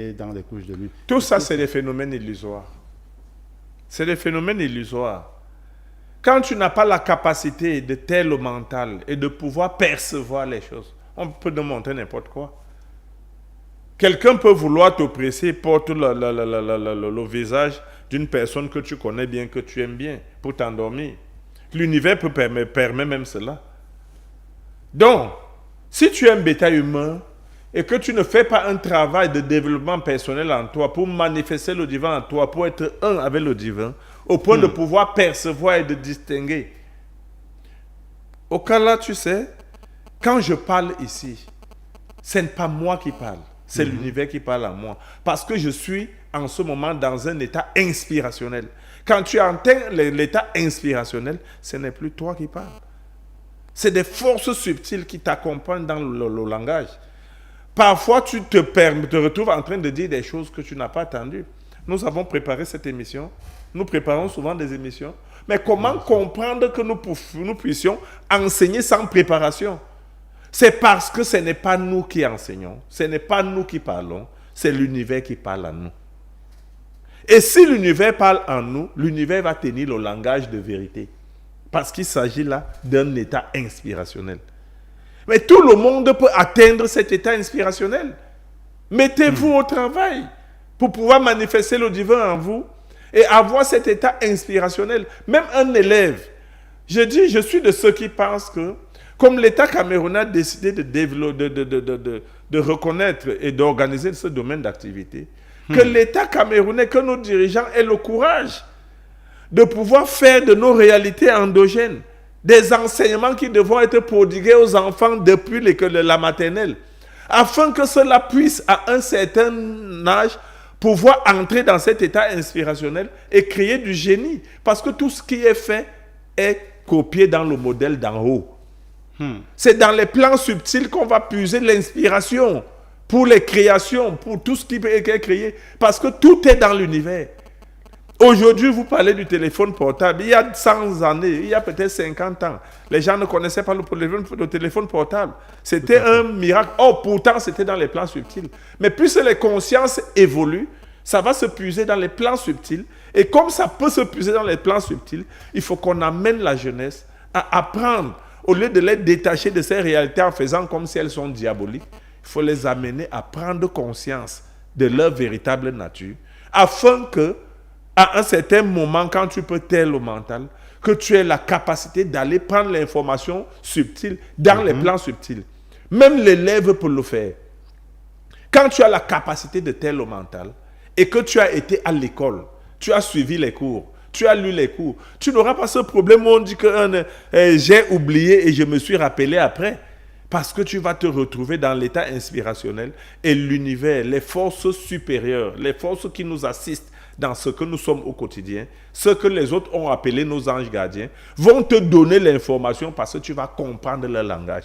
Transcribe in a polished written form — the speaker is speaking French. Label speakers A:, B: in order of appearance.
A: dans les couches de lune.
B: Tout ça, c'est des phénomènes illusoires. C'est des phénomènes illusoires. Quand tu n'as pas la capacité de tel au mental et de pouvoir percevoir les choses, on peut te montrer n'importe quoi. Quelqu'un peut vouloir t'oppresser, porte le visage d'une personne que tu connais bien, que tu aimes bien, pour t'endormir. L'univers permet même cela. Donc, si tu es un bétail humain et que tu ne fais pas un travail de développement personnel en toi pour manifester le divin en toi, pour être un avec le divin, au point de pouvoir percevoir et de distinguer. Au cas là, tu sais, quand je parle ici, ce n'est pas moi qui parle, c'est l'univers qui parle à moi. Parce que je suis en ce moment dans un état inspirationnel. Quand tu atteins l'état inspirationnel, ce n'est plus toi qui parles. C'est des forces subtiles qui t'accompagnent dans le langage. Parfois, tu te retrouves en train de dire des choses que tu n'as pas attendues. Nous avons préparé cette émission. Nous préparons souvent des émissions. Mais comment comprendre que nous puissions enseigner sans préparation? C'est parce que ce n'est pas nous qui enseignons. Ce n'est pas nous qui parlons. C'est l'univers qui parle à nous. Et si l'univers parle en nous, l'univers va tenir le langage de vérité. Parce qu'il s'agit là d'un état inspirationnel. Mais tout le monde peut atteindre cet état inspirationnel. Mettez-vous au travail pour pouvoir manifester le divin en vous et avoir cet état inspirationnel. Même un élève, je suis de ceux qui pensent que, comme l'État camerounais a décidé de reconnaître et d'organiser ce domaine d'activité, que l'État camerounais, que nos dirigeants aient le courage de pouvoir faire de nos réalités endogènes des enseignements qui devront être prodigués aux enfants depuis la maternelle, afin que cela puisse, à un certain âge, pouvoir entrer dans cet état inspirationnel et créer du génie. Parce que tout ce qui est fait est copié dans le modèle d'en haut. C'est dans les plans subtils qu'on va puiser l'inspiration pour les créations, pour tout ce qui est créé. Parce que tout est dans l'univers. Aujourd'hui, vous parlez du téléphone portable. Il y a 100 années, il y a peut-être 50 ans, les gens ne connaissaient pas le téléphone portable. C'était un miracle. Oh, pourtant, c'était dans les plans subtils. Mais plus les consciences évoluent, ça va se puiser dans les plans subtils. Et comme ça peut se puiser dans les plans subtils, il faut qu'on amène la jeunesse à apprendre. Au lieu de les détacher de ces réalités en faisant comme si elles sont diaboliques, il faut les amener à prendre conscience de leur véritable nature, afin que, à un certain moment, quand tu peux taire le mental, que tu aies la capacité d'aller prendre l'information subtile dans les plans subtils. Même l'élève peut le faire. Quand tu as la capacité de taire le mental et que tu as été à l'école, tu as suivi les cours, tu as lu les cours, tu n'auras pas ce problème où on dit que j'ai oublié et je me suis rappelé après. Parce que tu vas te retrouver dans l'état inspirationnel et l'univers, les forces supérieures, les forces qui nous assistent dans ce que nous sommes au quotidien, ce que les autres ont appelé nos anges gardiens, vont te donner l'information parce que tu vas comprendre leur langage.